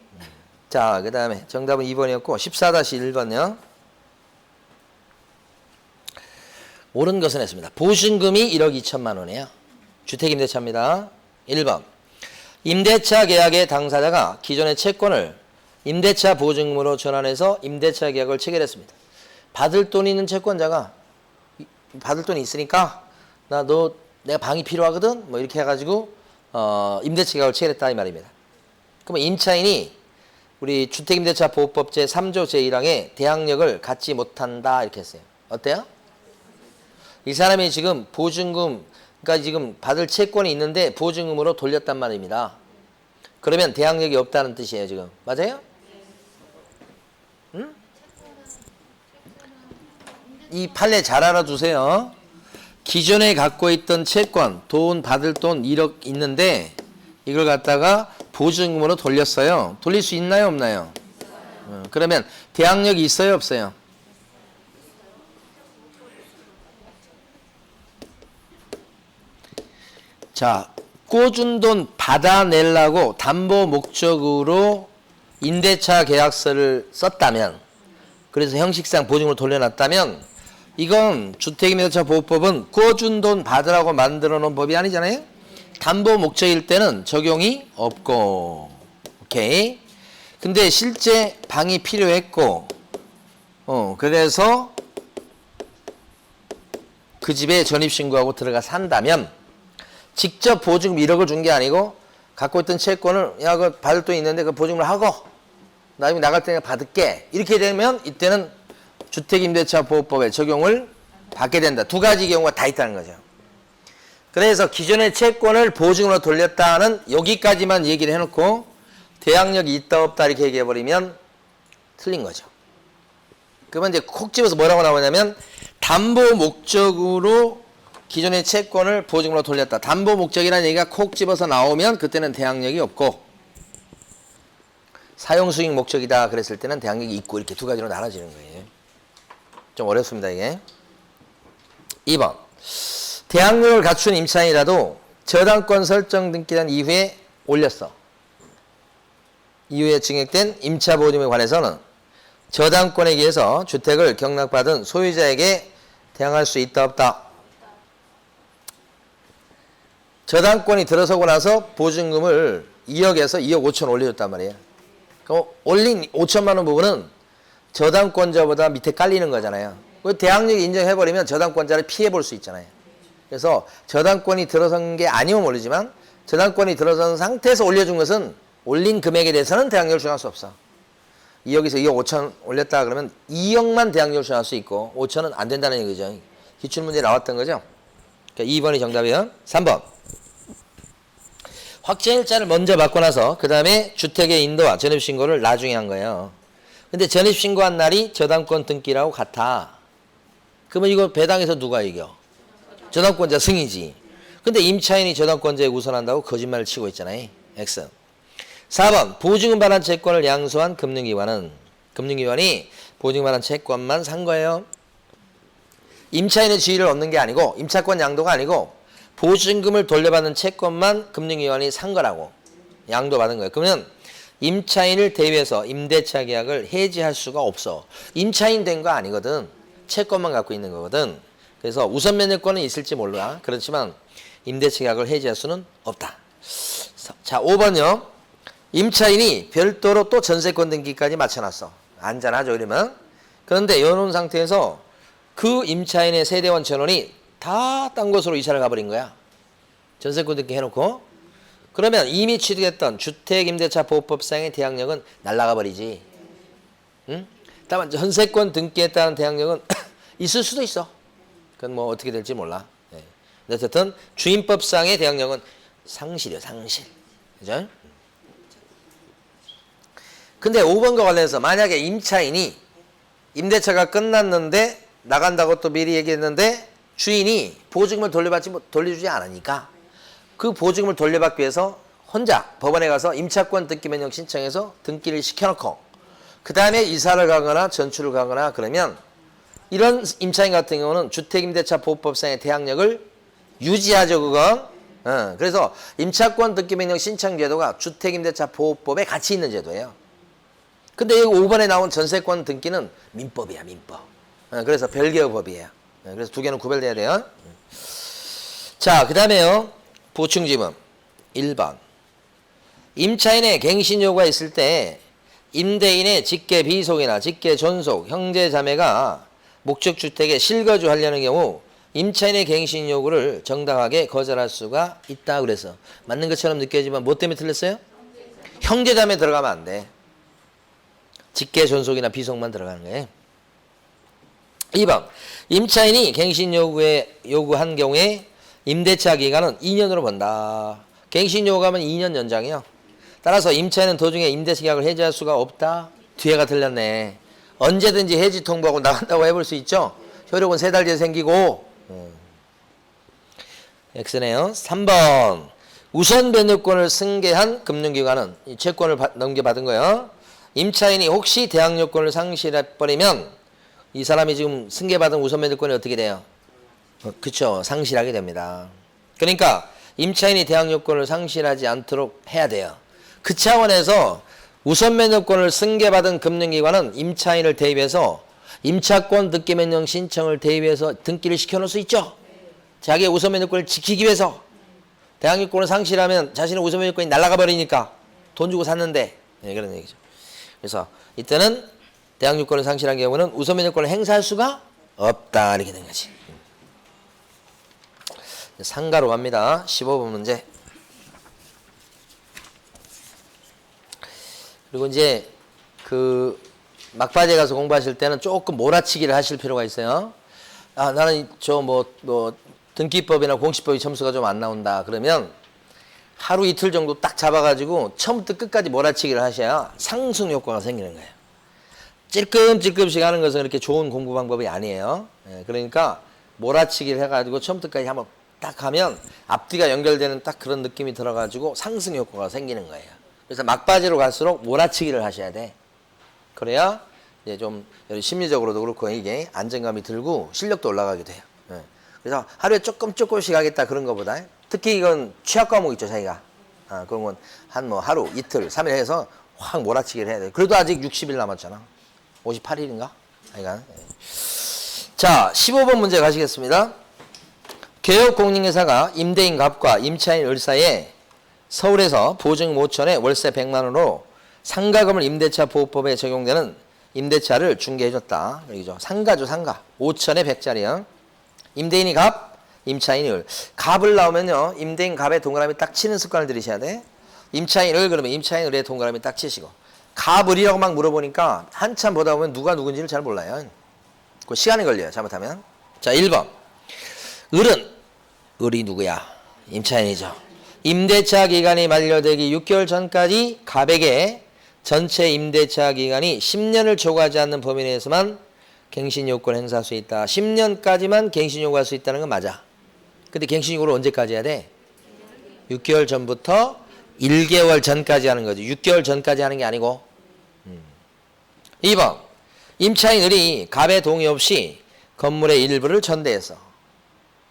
자, 그 다음에 정답은 2번이었고 14-1번요. 옳은 것은 했습니다. 보증금이 1억 2천만 원이에요. 주택임대차입니다. 1번. 임대차 계약의 당사자가 기존의 채권을 임대차 보증금으로 전환해서 임대차 계약을 체결했습니다. 받을 돈이 있는 채권자가 받을 돈이 있으니까 내가 방이 필요하거든 뭐 이렇게 해가지고 임대차 계약을 체결했다 이 말입니다. 그러면 임차인이 우리 주택임대차보호법 제3조 제1항에 대항력을 갖지 못한다 이렇게 했어요. 어때요? 이 사람이 지금 보증금 그러니까 지금 받을 채권이 있는데 보증금으로 돌렸단 말입니다. 그러면 대항력이 없다는 뜻이에요 지금. 맞아요? 응? 이 판례 잘 알아두세요. 기존에 갖고 있던 채권, 돈 받을 돈 1억 있는데 이걸 갖다가 보증금으로 돌렸어요. 돌릴 수 있나요 없나요? 그러면 대항력이 있어요 없어요? 자, 꿔준 돈 받아내려고 담보 목적으로 임대차 계약서를 썼다면 그래서 형식상 보증으로 돌려놨다면 이건 주택임대차보호법은 꿔준 돈 받으라고 만들어 놓은 법이 아니잖아요. 담보 목적일 때는 적용이 없고 오케이. 근데 실제 방이 필요했고 그래서 그 집에 전입신고하고 들어가 산다면 직접 보증금 1억을 준 게 아니고 갖고 있던 채권을 야, 그 받을 돈 있는데 그 보증금을 하고 나중에 나갈 때 받을게. 이렇게 되면 이때는 주택임대차보호법에 적용을 받게 된다. 두 가지 경우가 다 있다는 거죠. 그래서 기존의 채권을 보증으로 돌렸다는 여기까지만 얘기를 해놓고 대항력이 있다 없다 이렇게 얘기해버리면 틀린 거죠. 그러면 이제 콕 집어서 뭐라고 나오냐면 담보 목적으로 기존의 채권을 보증으로 돌렸다. 담보 목적이라는 얘기가 콕 집어서 나오면 그때는 대항력이 없고 사용수익 목적이다 그랬을 때는 대항력이 있고 이렇게 두 가지로 나눠지는 거예요. 좀 어렵습니다 이게. 2번. 대항력을 갖춘 임차인이라도 저당권 설정 등기한 이후에 올렸어. 이후에 증액된 임차보증에 관해서는 저당권에 의해서 주택을 경락받은 소유자에게 대항할 수 있다 없다. 저당권이 들어서고 나서 보증금을 2억에서 2억 5천 올려줬단 말이에요. 그럼 올린 5천만 원 부분은 저당권자보다 밑에 깔리는 거잖아요. 그 대항력이 인정해버리면 저당권자를 피해볼 수 있잖아요. 그래서 저당권이 들어선 게 아니면 모르지만 저당권이 들어선 상태에서 올려준 것은 올린 금액에 대해서는 대항력을 주장할 수 없어. 2억에서 2억 5천 올렸다 그러면 2억만 대항력을 주장할 수 있고 5천은 안 된다는 얘기죠. 기출문제에 나왔던 거죠. 그러니까 2번이 정답이에요. 3번. 확정일자를 먼저 받고 나서 그 다음에 주택의 인도와 전입신고를 나중에 한 거예요. 근데 전입신고한 날이 저당권 등기라고 같아. 그러면 이거 배당에서 누가 이겨? 저당권자 승이지. 근데 임차인이 저당권자에 우선한다고 거짓말을 치고 있잖아요. X. 4번. 보증금 반환 채권을 양수한 금융기관은 금융기관이 보증금 반환 채권만 산 거예요. 임차인의 지위를 얻는 게 아니고 임차권 양도가 아니고 보증금을 돌려받는 채권만 금융기관이 산 거라고. 양도받은 거예요. 그러면 임차인을 대위해서 임대차 계약을 해지할 수가 없어. 임차인 된 거 아니거든. 채권만 갖고 있는 거거든. 그래서 우선 면역권은 있을지 몰라. 그렇지만 임대차 계약을 해지할 수는 없다. 자, 5번요. 임차인이 별도로 또 전세권 등기까지 맞춰놨어. 안전하죠, 이러면. 그런데 이런 상태에서 그 임차인의 세대원 전원이 다 딴 곳으로 이사를 가버린 거야. 전세권 등기 해놓고. 그러면 이미 취득했던 주택임대차보호법상의 대항력은 날아가 버리지. 응? 다만 전세권 등기했다는 대항력은 있을 수도 있어. 그건 뭐 어떻게 될지 몰라. 네. 어쨌든 주임법상의 대항력은 상실이요, 상실. 그죠? 근데 5번과 관련해서 만약에 임차인이 임대차가 끝났는데 나간다고 또 미리 얘기했는데 주인이 보증금을 돌려주지 않으니까 그 보증금을 돌려받기 위해서 혼자 법원에 가서 임차권 등기 변경 신청해서 등기를 시켜놓고 그 다음에 이사를 가거나 전출을 가거나 그러면 이런 임차인 같은 경우는 주택임대차보호법상의 대항력을 유지하죠, 그건. 그래서 임차권 등기 변경 신청 제도가 주택임대차보호법에 같이 있는 제도예요. 근데 여기 5번에 나온 전세권 등기는 민법이야, 민법. 그래서 별개의 법이에요. 그래서 두 개는 구별돼야 돼요. 자, 그 다음에요. 보충지문 1번. 임차인의 갱신 요구가 있을 때 임대인의 직계 비속이나 직계 존속, 형제 자매가 목적주택에 실거주 하려는 경우 임차인의 갱신 요구를 정당하게 거절할 수가 있다. 그래서 맞는 것처럼 느껴지지만 뭐 때문에 틀렸어요? 형제 자매 들어가면 안 돼. 직계 존속이나 비속만 들어가는 거예요. 2번. 임차인이 갱신 요구한 경우에 임대차 기간은 2년으로 본다. 갱신 요구하면 2년 연장이요. 따라서 임차인은 도중에 임대차 계약을 해지할 수가 없다. 뒤에가 틀렸네. 언제든지 해지 통보하고 나간다고 해볼 수 있죠. 효력은 3달 뒤에 생기고. X네요. 3번. 우선 변유권을 승계한 금융기관은 이 채권을 넘겨받은 거예요. 임차인이 혹시 대항력권을 상실해버리면 이 사람이 지금 승계받은 우선 변유권이 어떻게 돼요? 그쵸. 상실하게 됩니다. 그러니까 임차인이 대항력권을 상실하지 않도록 해야 돼요. 그 차원에서 우선 면역권을 승계받은 금융기관은 임차인을 대입해서 임차권 등기 변경 신청을 대입해서 등기를 시켜놓을 수 있죠. 자기의 우선 면역권을 지키기 위해서. 대항력권을 상실하면 자신의 우선 면역권이 날아가 버리니까 돈 주고 샀는데. 네, 그런 얘기죠. 그래서 이때는 대항력권을 상실한 경우는 우선 면역권을 행사할 수가 없다. 이렇게 된 거지. 상가로 갑니다. 15번 문제. 그리고 이제 그 막바지에 가서 공부하실 때는 조금 몰아치기를 하실 필요가 있어요. 아, 나는 저 뭐 등기법이나 공시법이 점수가 좀 안 나온다. 그러면 하루 이틀 정도 딱 잡아가지고 처음부터 끝까지 몰아치기를 하셔야 상승 효과가 생기는 거예요. 찔끔찔끔씩 하는 것은 그렇게 좋은 공부 방법이 아니에요. 그러니까 몰아치기를 해가지고 처음부터까지 한번 딱 하면 앞뒤가 연결되는 딱 그런 느낌이 들어가지고 상승 효과가 생기는 거예요. 그래서 막바지로 갈수록 몰아치기를 하셔야 돼. 그래야 이제 좀 심리적으로도 그렇고 이게 안정감이 들고 실력도 올라가게 돼요. 그래서 하루에 조금씩 하겠다 그런 거보다 특히 이건 취약 과목 있죠, 자기가. 그런 건 한 뭐 하루, 이틀, 3일 해서 확 몰아치기를 해야 돼. 그래도 아직 60일 남았잖아. 58일인가? 하여간. 자, 15번 문제 가시겠습니다. 개업공인회사가 임대인 갑과 임차인 을 사이에 서울에서 보증 5천에 월세 100만 원으로 상가금을 임대차 보호법에 적용되는 임대차를 중개해줬다. 여기죠. 상가죠, 상가. 5천에 100짜리요. 임대인이 갑, 임차인이 을. 갑을 나오면요, 임대인 갑에 동그라미 딱 치는 습관을 들이셔야 돼. 임차인 을 그러면 임차인 을에 동그라미 딱 치시고. 갑, 을이라고 막 물어보니까 한참 보다 보면 누가 누군지를 잘 몰라요. 그 시간이 걸려요, 잘못하면. 자, 1번. 을은, 을이 누구야? 임차인이죠. 임대차 기간이 만료되기 6개월 전까지 갑에게 전체 임대차 기간이 10년을 초과하지 않는 범위 내에서만 갱신 요건을 행사할 수 있다. 10년까지만 갱신 요구할 수 있다는 건 맞아. 근데 갱신 요구를 언제까지 해야 돼? 6개월 전부터 1개월 전까지 하는 거지. 6개월 전까지 하는 게 아니고. 2번. 임차인 을이 갑의 동의 없이 건물의 일부를 전대해서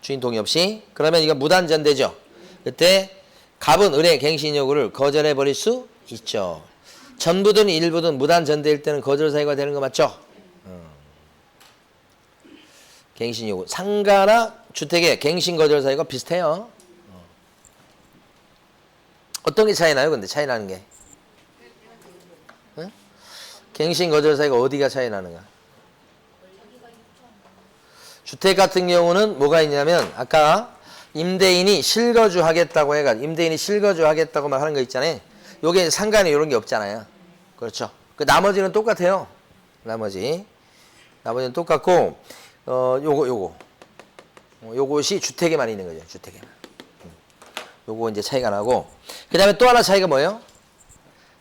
주인 동의 없이 그러면 이거 무단전대죠. 그때 갑은 을의 갱신 요구를 거절해 버릴 수 있죠. 전부든 일부든 무단전대일 때는 거절 사유가 되는 거 맞죠? 갱신 요구. 상가나 주택의 갱신 거절 사유가 비슷해요. 어떤 게 차이 나요? 근데 차이 나는 게. 응? 갱신 거절 사유가 어디가 차이 나는가? 주택 같은 경우는 뭐가 있냐면 아까 임대인이 실거주 하겠다고 해가지고 임대인이 실거주 하겠다고 막 하는 거 있잖아요. 요게 상가는 이런 게 없잖아요. 그렇죠. 그 나머지는 똑같아요. 나머지는 똑같고 요것이 주택에만 있는 거죠. 주택에만. 요거 이제 차이가 나고 그다음에 또 하나 차이가 뭐예요?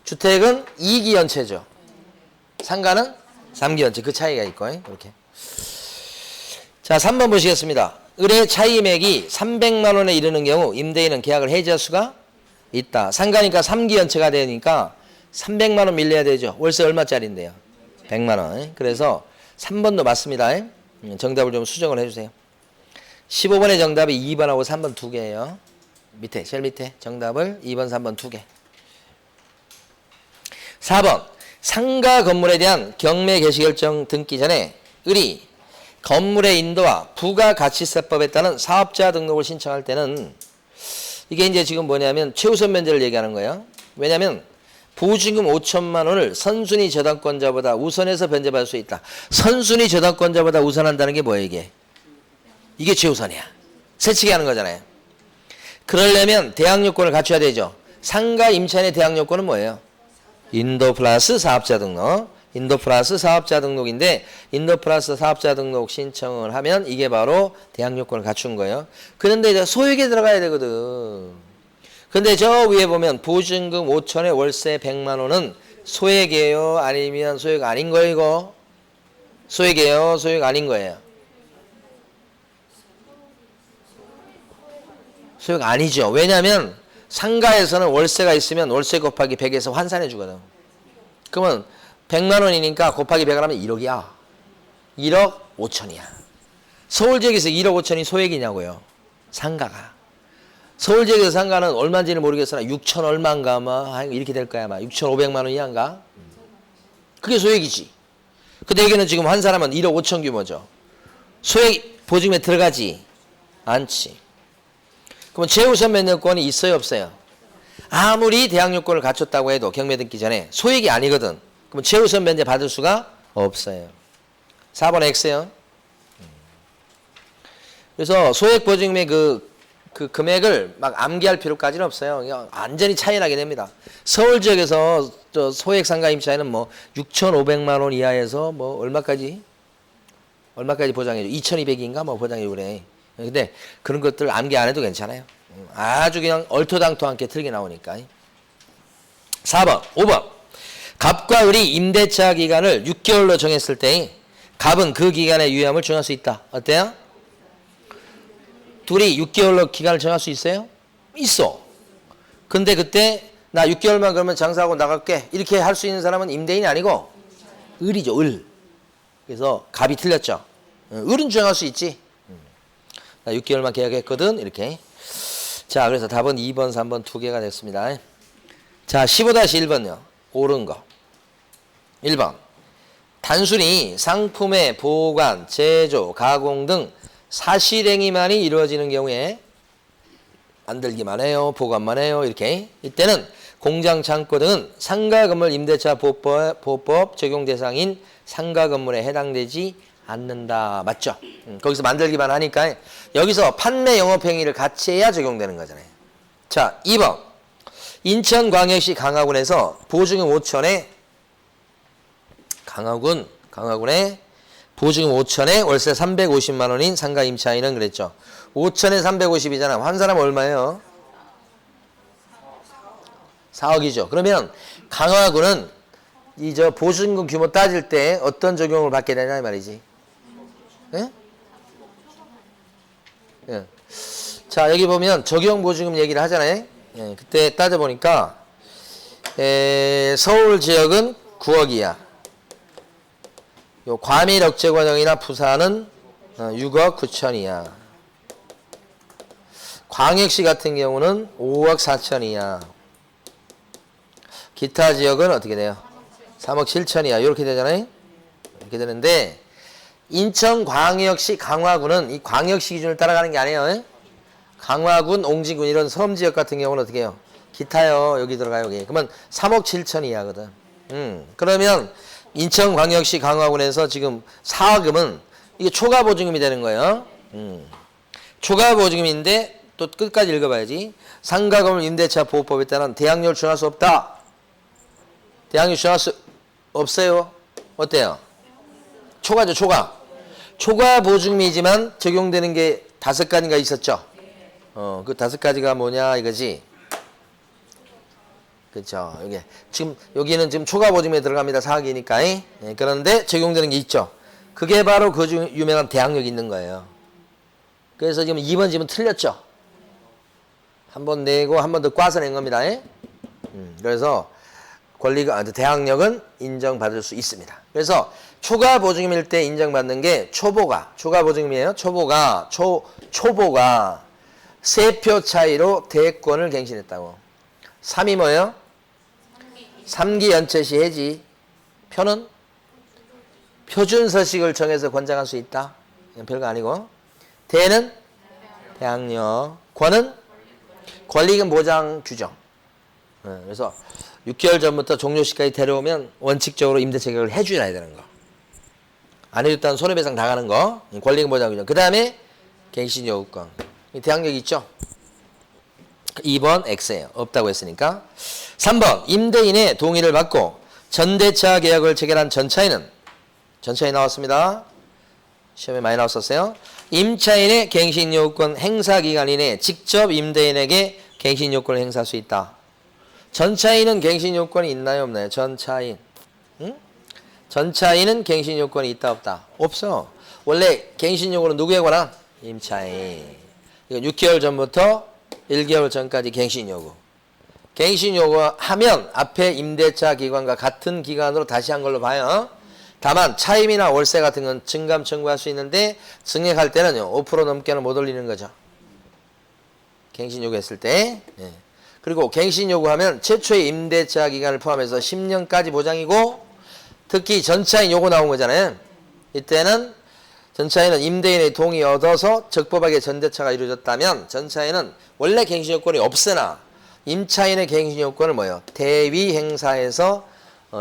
주택은 2기 연체죠. 상가는 3기 연체. 그 차이가 있고 이렇게. 자, 3번 보시겠습니다. 을의 차임액이 300만 원에 이르는 경우 임대인은 계약을 해지할 수가 있다. 상가니까 3기 연체가 되니까 300만 원 밀려야 되죠. 월세 얼마짜리인데요? 100만 원. 그래서 3번도 맞습니다. 정답을 좀 수정을 해주세요. 15번의 정답이 2번하고 3번 두 개예요. 밑에, 제일 밑에 정답을 2번, 3번 두 개. 4번. 상가 건물에 대한 경매 개시 결정 등기 전에 을이 건물의 인도와 부가가치세법에 따른 사업자 등록을 신청할 때는 이게 이제 지금 뭐냐면 최우선 면제를 얘기하는 거예요. 왜냐하면 보증금 5천만 원을 선순위 저당권자보다 우선해서 변제받을 수 있다. 선순위 저당권자보다 우선한다는 게 뭐예요 이게? 이게 최우선이야. 세치게 하는 거잖아요. 그러려면 대항 요건을 갖춰야 되죠. 상가 임차인의 대항 요건은 뭐예요? 인도 플러스 사업자 등록. 인도 플러스 사업자 등록인데 인도 플러스 사업자 등록 신청을 하면 이게 바로 대항 요건을 갖춘 거예요. 그런데 이제 소액에 들어가야 되거든. 근데 저 위에 보면 보증금 5천에 월세 100만 원은 소액이에요? 아니면 소액 아닌 거예요 이거? 소액이에요? 소액 아닌 거예요? 소액 아니죠. 왜냐하면 상가에서는 월세가 있으면 월세 곱하기 100에서 환산해 주거든. 그러면 100만 원이니까 곱하기 100을 하면 1억이야. 1억 5천이야. 서울 지역에서 1억 5천이 소액이냐고요. 상가가. 서울 지역에서 상가는 얼마인지는 모르겠으나 6천 얼마인가 아마 이렇게 될 거야 아마. 6,500만 원 이하인가? 그게 소액이지. 근데 여기는 지금 환산하면 1억 5천 규모죠. 소액 보증금에 들어가지 않지. 그럼 최우선 면제권이 있어요 없어요? 아무리 대항 요건을 갖췄다고 해도 경매 등기 전에 소액이 아니거든. 그럼 최우선 면제 받을 수가 없어요. 4번 X요. 그래서 소액 보증금의 그 금액을 막 암기할 필요까지는 없어요. 그냥 완전히 차이 나게 됩니다. 서울 지역에서 저 소액 상가 임차인은 뭐 6,500만 원 이하에서 뭐 얼마까지 보장해줘? 2,200인가 뭐 보장해줘 그래. 근데 그런 것들 암기 안 해도 괜찮아요. 아주 그냥 얼토당토않게 틀게 나오니까. 4번, 5번. 갑과 을이 임대차 기간을 6개월로 정했을 때 갑은 그 기간의 유예함을 정할 수 있다. 어때요? 둘이 6개월로 기간을 정할 수 있어요? 있어. 근데 그때 나 6개월만 그러면 장사하고 나갈게. 이렇게 할 수 있는 사람은 임대인이 아니고 을이죠. 을. 그래서 갑이 틀렸죠. 을은 정할 수 있지. 나 6개월만 계약했거든. 이렇게. 자, 그래서 답은 2번, 3번 두 개가 됐습니다. 자, 15-1번요. 옳은 거. 1번. 단순히 상품의 보관, 제조, 가공 등 사실행위만이 이루어지는 경우에 만들기만 해요, 보관만 해요, 이렇게. 이때는 공장, 창고 등은 상가 건물 임대차 보호법 적용 대상인 상가 건물에 해당되지 않는다. 맞죠? 거기서 만들기만 하니까 여기서 판매 영업행위를 같이 해야 적용되는 거잖아요. 자, 2번. 인천광역시 강화군에서 보증금 5천에 강화군에 보증금 5천에 월세 350만 원인 상가 임차인은 그랬죠. 5천에 350이잖아. 환산하면 얼마예요? 4억이죠. 그러면 강화군은 이 저 보증금 규모 따질 때 어떤 적용을 받게 되냐 이 말이지. 예? 예. 자, 여기 보면 적용 보증금 얘기를 하잖아요. 예, 그때 따져보니까 서울 지역은 9억이야. 요 과밀 억제 과정이나 부산은 6억 9천이야. 광역시 같은 경우는 5억 4천이야. 기타 지역은 어떻게 돼요? 3억 7천이야. 이렇게 되잖아요. 이렇게 되는데 인천광역시 강화군은 이 광역시 기준을 따라가는 게 아니에요. 강화군, 옹지군 이런 섬지역 같은 경우는 어떻게 해요? 기타요. 여기 들어가요. 여기. 그러면 3억 7천 이하거든. 그러면 인천광역시 강화군에서 지금 4억이면 이게 초과보증금이 되는 거예요. 초과보증금인데 또 끝까지 읽어봐야지. 상가건물 임대차 보호법에 따른 대항력을 준할 수 없다. 대항력 준할 수 없어요. 어때요? 초과죠, 초과. 초과보증금이지만 적용되는 게 5가지가 있었죠. 그 5가지가 뭐냐 이거지. 그렇죠. 여기는 지금 초과보증금에 들어갑니다. 4억이니까. 예, 그런데 적용되는 게 있죠. 그게 바로 그 중 유명한 대항력이 있는 거예요. 그래서 지금 2번 지문 틀렸죠. 한 번 내고 한 번 더 꽈서 낸 겁니다. 그래서 권리가 대항력은 인정받을 수 있습니다. 그래서 초과보증금일 때 인정받는 게 초과보증금이에요. 초보가 3표 차이로 대권을 갱신했다고. 3이 뭐예요? 3기 연체 시 해지. 표는 표준서식을 정해서 권장할 수 있다. 별거 아니고. 대는 대항력. 권은 권리금 보장 규정. 그래서 6개월 전부터 종료시까지 데려오면 원칙적으로 임대 체결을 해줘야 되는 거. 안 해줬다는 손해배상 당하는 거. 권리금 보장 규정. 그 다음에 갱신 요구권. 대항력 있죠? 2번 X예요. 없다고 했으니까. 3번 임대인의 동의를 받고 전대차 계약을 체결한 전차인은 전차인 나왔습니다. 시험에 많이 나왔었어요. 임차인의 갱신요구권 행사기간 이내에 직접 임대인에게 갱신요건을 행사할 수 있다. 전차인은 갱신요건이 있나요 없나요? 전차인. 응? 전차인은 갱신요건이 있다 없다? 없어. 원래 갱신요건은 누구에 관한? 임차인. 6개월 전부터 1개월 전까지 갱신요구. 갱신요구 하면 앞에 임대차 기간과 같은 기간으로 다시 한 걸로 봐요. 다만 차임이나 월세 같은 건 증감 청구할 수 있는데 증액할 때는요 5% 넘게는 못 올리는 거죠. 갱신 요구했을 때. 예. 그리고 갱신 요구하면 최초의 임대차 기간을 포함해서 10년까지 보장이고 특히 전차인 요구 나온 거잖아요. 이때는 전차인은 임대인의 동의 얻어서 적법하게 전대차가 이루어졌다면 전차인은 원래 갱신 요건이 없으나 임차인의 갱신 요건을 뭐예요? 대위 행사해서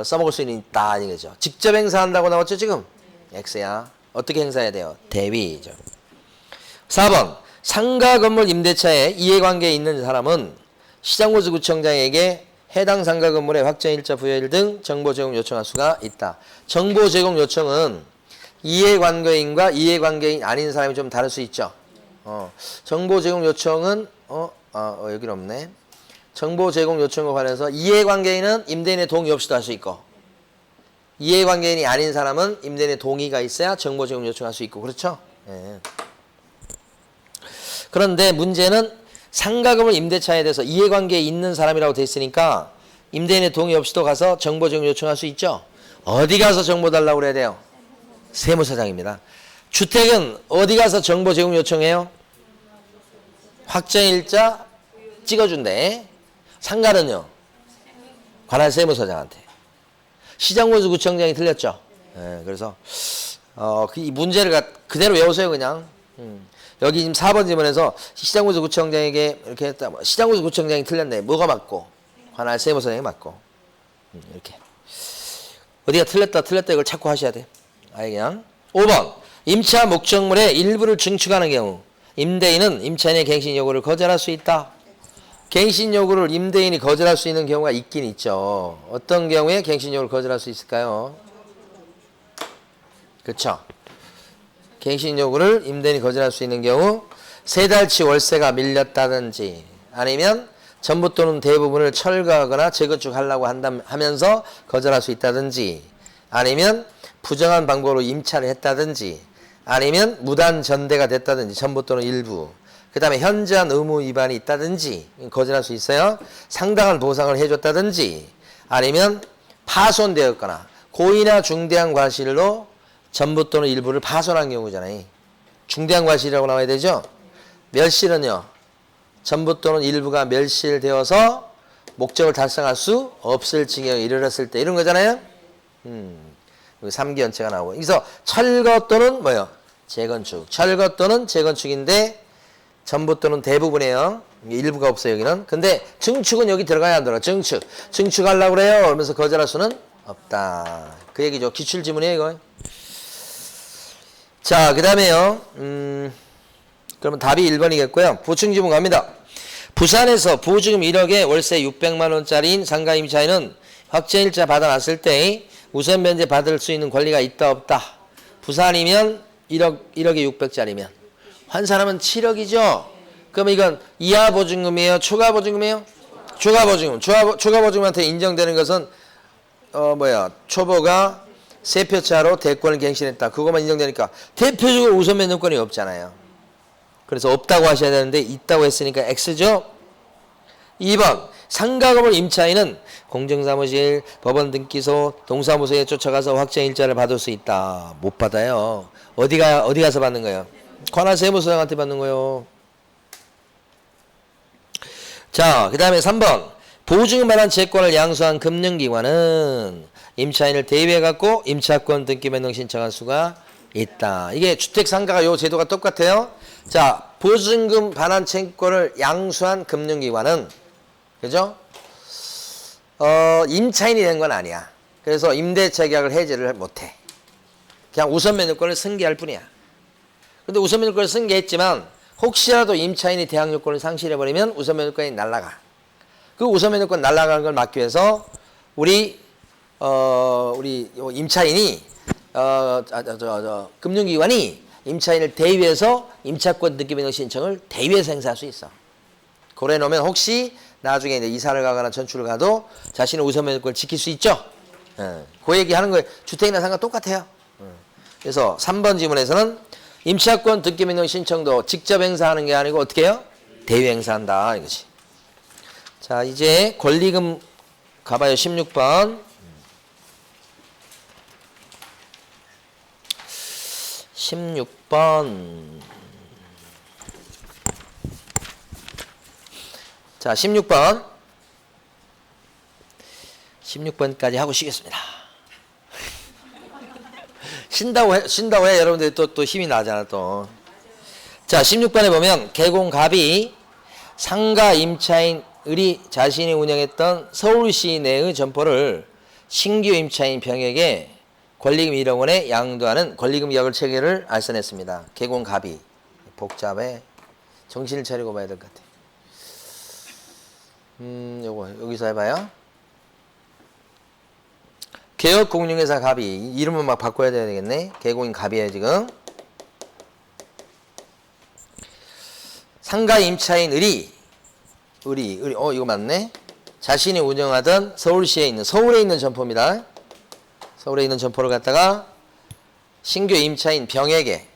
써먹을 수 있다 이거죠. 직접 행사한다고 나왔죠 지금? X야. 어떻게 행사해야 돼요? 대위죠. 4번 상가 건물 임대차에 이해관계에 있는 사람은 시장구청장에게 해당 상가 건물의 확정일자 부여일 등 정보 제공 요청할 수가 있다. 정보 제공 요청은 이해관계인과 이해관계인 아닌 사람이 좀 다를 수 있죠. 정보 제공 요청은 여기는 없네. 정보 제공 요청과 관해서 이해관계인은 임대인의 동의 없이도 할 수 있고 이해관계인이 아닌 사람은 임대인의 동의가 있어야 정보 제공 요청할 수 있고 그렇죠? 예. 그런데 문제는 상가건물 임대차에 대해서 이해관계에 있는 사람이라고 돼 있으니까 임대인의 동의 없이도 가서 정보 제공 요청할 수 있죠? 어디 가서 정보 달라고 그래야 돼요? 세무서장입니다. 주택은 어디 가서 정보 제공 요청해요? 확정일자 찍어준대. 상가는요? 관할 세무서장한테. 시장군수구청장이 틀렸죠. 예, 그래서 이 문제를 그대로 외우세요 그냥. 여기 지금 4번 지문에서 시장구조 구청장에게 이렇게 했다. 시장구조 구청장이 틀렸네. 뭐가 맞고? 관할 세무서장이 맞고. 이렇게. 어디가 틀렸다 이걸 자꾸 하셔야 돼. 아예 그냥. 5번. 임차 목적물의 일부를 증축하는 경우 임대인은 임차인의 갱신 요구를 거절할 수 있다. 갱신 요구를 임대인이 거절할 수 있는 경우가 있긴 있죠. 어떤 경우에 갱신 요구를 거절할 수 있을까요? 그렇죠. 갱신 요구를 임대인이 거절할 수 있는 경우 3달치 월세가 밀렸다든지 아니면 전부 또는 대부분을 철거하거나 재건축하려고 하면서 거절할 수 있다든지 아니면 부정한 방법으로 임차를 했다든지 아니면 무단 전대가 됐다든지 전부 또는 일부 그 다음에 현저한 의무 위반이 있다든지 거절할 수 있어요. 상당한 보상을 해줬다든지 아니면 파손되었거나 고의나 중대한 과실로 전부 또는 일부를 파손한 경우잖아요. 중대한 과실이라고 나와야 되죠. 멸실은요. 전부 또는 일부가 멸실되어서 목적을 달성할 수 없을 징역에 이르렀을 때 이런 거잖아요. 3기 연체가 나오고. 그래서 철거 또는 뭐요? 재건축. 철거 또는 재건축인데 전부 또는 대부분이에요. 일부가 없어요 여기는. 근데 증축은 여기 들어가야 안 들어가. 증축하려고 그래요. 그러면서 거절할 수는 없다. 그 얘기죠. 기출지문이에요 이거. 자, 그 다음에요. 그러면 답이 1번이겠고요. 보충지문 갑니다. 부산에서 보증금 1억에 월세 600만 원짜리인 상가 임차인은 확정일자 받아놨을 때 우선 면제 받을 수 있는 권리가 있다 없다. 부산이면 1억에 600짜리면 환산하면 7억이죠. 그러면 이건 이하 보증금이에요? 초과 보증금이에요? 초과 보증금. 초과 보증금한테 인정되는 것은 초보가 3표 차로 대권을 갱신했다. 그것만 인정되니까 대표적으로 우선 면제권이 없잖아요. 그래서 없다고 하셔야 되는데 있다고 했으니까 X죠. 2번 상가건물 임차인은 공정사무실, 법원 등기소, 동사무소에 쫓아가서 확정일자를 받을 수 있다. 못 받아요. 어디 가서 받는 거예요? 관할 세무서장한테 받는 거예요. 자, 그 다음에 3번 보증금 반환 채권을 양수한 금융기관은 임차인을 대위해 갖고 임차권 등기 변경 신청할 수가 있다. 이게 주택상가가 요 제도가 똑같아요. 자, 보증금 반환 채권을 양수한 금융기관은 그죠? 임차인이 된 건 아니야. 그래서 임대차 계약을 해지를 못해. 그냥 우선 면허권을 승계할 뿐이야. 근데 우선 면허권을 승계했지만 혹시라도 임차인이 대항 요건을 상실해버리면 우선 면허권이 날아가. 그 우선 면허권 날아가는 걸 막기 위해서 우리 임차인이 금융기관이 임차인을 대위해서 임차권 등기 변경 신청을 대위해서 행사할 수 있어. 그래 놓으면 혹시 나중에 이제 이사를 가거나 전출을 가도 자신의 우선 면허권을 지킬 수 있죠. 그 얘기 하는 거예요. 주택이나 상가 똑같아요. 그래서 3번 지문에서는 임차권 등기 변경 신청도 직접 행사하는 게 아니고 어떻게 해요? 대위 행사한다 이거지. 자, 이제 권리금 가봐요. 16번. 16번. 자, 16번. 16번까지 하고 쉬겠습니다. 쉰다고 해. 여러분들이 또 힘이 나잖아, 또. 자, 16번에 보면, 개공갑이 상가 임차인 을이 자신이 운영했던 서울시 내의 점포를 신규 임차인 병에게 권리금 1억 원에 양도하는 권리금 계약을 체결을 알선했습니다. 개공갑이. 복잡해. 정신을 차리고 봐야 될 것 같아. 여기서 해봐요. 개업공룡회사 갑이. 이름은 막 바꿔야 되겠네. 개공인 갑이에요, 지금. 상가 임차인 을이, 이거 맞네. 자신이 운영하던 서울에 있는 점포입니다. 서울에 있는 점포를 갖다가 신규 임차인 병에게,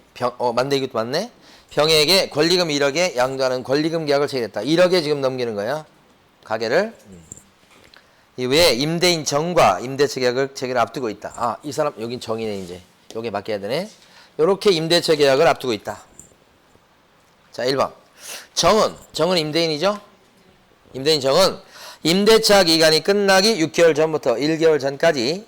맞네, 이것도 맞네. 병에게 권리금 1억에 양도하는 권리금 계약을 체결했다. 1억에 지금 넘기는 거야. 가게를. 이외에 임대인 정과 임대차 계약을 체결을 앞두고 있다. 아, 이 사람 여긴 정이네. 이제 여기에 맡겨야 되네. 요렇게 임대차 계약을 앞두고 있다. 자, 1번 정은 임대인이죠. 임대인 정은 임대차 기간이 끝나기 6개월 전부터 1개월 전까지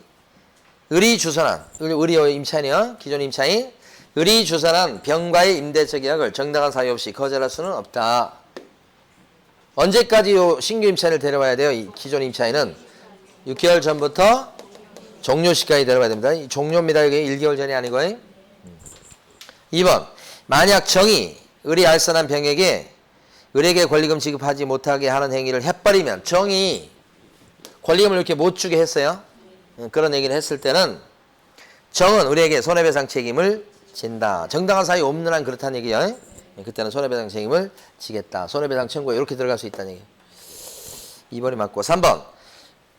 을이 주선한, 을이 임차인이요. 기존 임차인 을이 주선한 병과의 임대차 계약을 정당한 사유 없이 거절할 수는 없다. 언제까지 요 신규 임차인을 데려와야 돼요? 이 기존 임차인은 6개월 전부터 종료 시까지 데려와야 됩니다. 종료입니다. 이게 1개월 전이 아니고요. 2번. 만약 정이 을이 알선한 병에게 을에게 권리금 지급하지 못하게 하는 행위를 해버리면, 정이 권리금을 이렇게 못 주게 했어요. 그런 얘기를 했을 때는 정은 을에게 손해배상 책임을 진다. 정당한 사유 없는 한 그렇다는 얘기예요. 그때는 손해배상 책임을 지겠다. 손해배상 청구에 이렇게 들어갈 수 있다는 얘기예요. 2번이 맞고. 3번.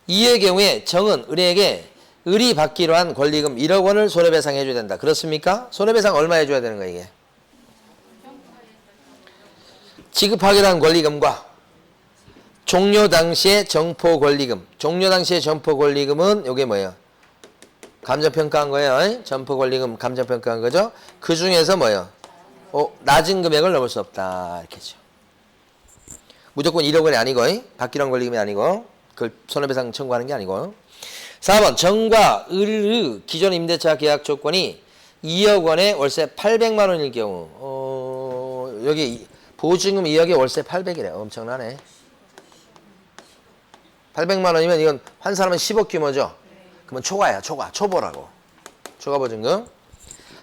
이의 경우에 정은 을에게 을이 받기로 한 권리금 1억 원을 손해배상 해줘야 된다. 그렇습니까? 손해배상 얼마 해줘야 되는 거야 이게? 지급하기로 한 권리금과 종료 당시의 정포 권리금. 종료 당시의 정포 권리금은 이게 뭐예요? 감정평가한 거예요. 점포 권리금 감정평가한 거죠. 그 중에서 뭐예요? 낮은 금액을 넘을 수 없다. 이렇게죠. 무조건 1억 원이 아니고, 받기로 한 권리금이 아니고, 그걸 손해배상 청구하는 게 아니고. 4번. 정과 을의 기존 임대차 계약 조건이 2억 원에 월세 800만 원일 경우, 여기 보증금 2억에 월세 800이래. 엄청나네. 800만 원이면 이건 환산하면 10억 규모죠. 그러면 초과야, 초보라고. 초과 보증금.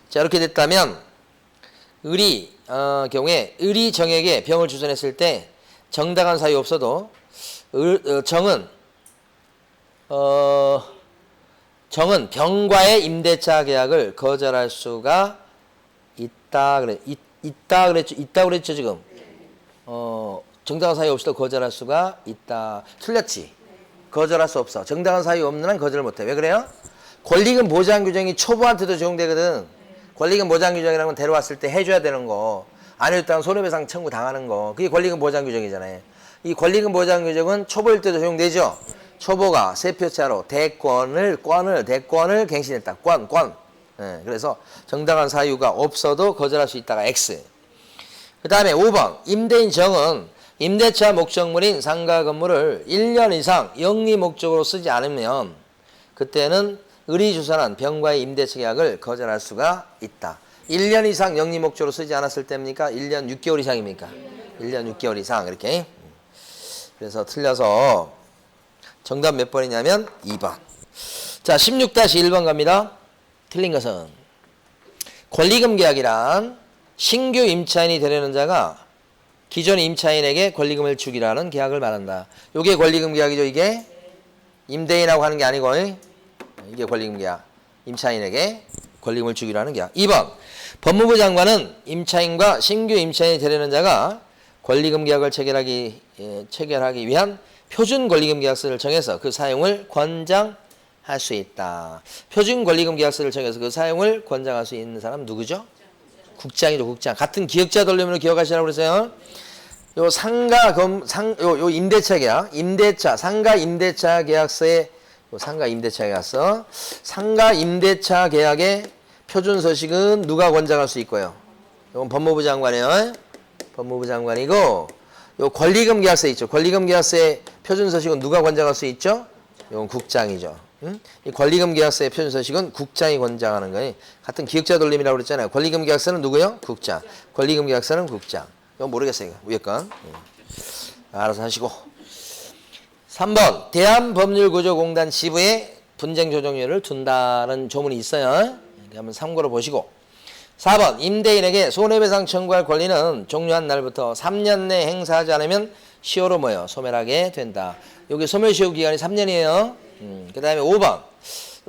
자, 이렇게 됐다면 을이 경우에 을이 정에게 병을 주선했을 때 정당한 사유 없어도 정은 병과의 임대차 계약을 거절할 수가 있다 그랬죠 지금. 정당한 사유 없이도 거절할 수가 있다. 틀렸지. 거절할 수 없어. 정당한 사유 없는 한 거절을 못해. 왜 그래요? 권리금 보장 규정이 초보한테도 적용되거든. 권리금 보장 규정이라는 건 데려왔을 때 해줘야 되는 거, 안 해줬다면 손해배상 청구 당하는 거, 그게 권리금 보장 규정이잖아요. 이 권리금 보장 규정은 초보일 때도 적용되죠. 초보가 세표차로 대권을 갱신했다. 권. 그래서 정당한 사유가 없어도 거절할 수 있다가 X. 그 다음에 5번. 임대인 정은 임대차 목적물인 상가 건물을 1년 이상 영리 목적으로 쓰지 않으면 그때는 을이 주선한 병과의 임대차 계약을 거절할 수가 있다. 1년 이상 영리 목적으로 쓰지 않았을 때입니까? 1년 6개월 이상입니까? 1년 6개월 이상 이렇게. 그래서 틀려서 정답 몇 번이냐면 2번. 자, 16-1번 갑니다. 틀린 것은 권리금 계약이란 신규 임차인이 되려는 자가 기존 임차인에게 권리금을 주기라는 계약을 말한다. 이게 권리금 계약이죠. 이게 임대인하고 하는 게 아니고 이게 권리금 계약. 임차인에게 권리금을 주기라는 계약. 2번. 법무부 장관은 임차인과 신규 임차인이 되려는 자가 권리금 계약을 체결하기 위한 표준 권리금 계약서를 정해서 그 사용을 권장할 수 있다. 표준 권리금 계약서를 정해서 그 사용을 권장할 수 있는 사람 누구죠? 국장이죠, 국장. 같은 기억자 돌림으로 기억하시라고 그랬어요. 요 요 임대차 계약, 상가 임대차 계약서의 상가 임대차 계약서, 상가 임대차 계약의 표준 서식은 누가 권장할 수 있고요? 이건 법무부 장관이에요. 법무부 장관이고, 요 권리금 계약서 있죠. 권리금 계약서의 표준 서식은 누가 권장할 수 있죠? 이건 국장이죠. 이 권리금 계약서의 표준 서식은 국장이 권장하는 거예요. 같은 기억자 돌림이라고 그랬잖아요. 권리금 계약서는 누구요? 국장. 권리금 계약서는 국장. 이건 모르겠어요. 이거. 위에 건. 알아서 하시고. 3번. 대한법률구조공단 지부에 분쟁조정료를 둔다는 조문이 있어요. 한번 참고로 보시고. 4번. 임대인에게 손해배상 청구할 권리는 종료한 날부터 3년 내 행사하지 않으면 시효로 소멸하게 된다. 여기 소멸시효 기간이 3년이에요. 그 다음에 5번.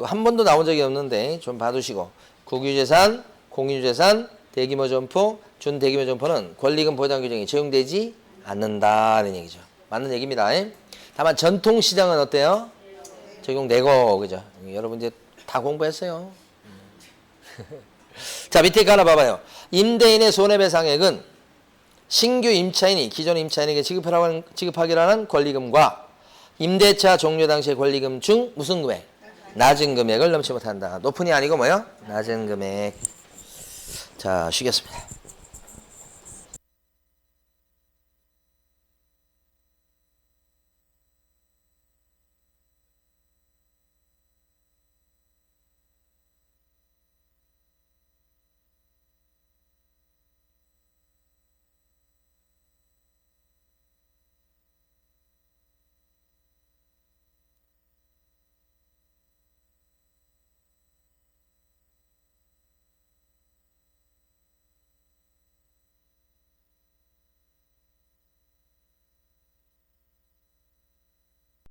한 번도 나온 적이 없는데 좀 봐두시고. 국유재산, 공유재산, 대규모 점포, 준대규모 점포는 권리금 보장 규정이 적용되지 않는다는 얘기죠. 맞는 얘기입니다. 다만 전통시장은 어때요? 적용되고, 그죠? 여러분 이제 다 공부했어요. 자, 밑에 거 하나 봐봐요. 임대인의 손해배상액은 신규 임차인이 기존 임차인에게 지급하기로 하는 권리금과 임대차 종료 당시의 권리금 중 무슨 금액? 낮은 금액을 넘지 못한다. 높은이 아니고 낮은 금액. 자, 쉬겠습니다.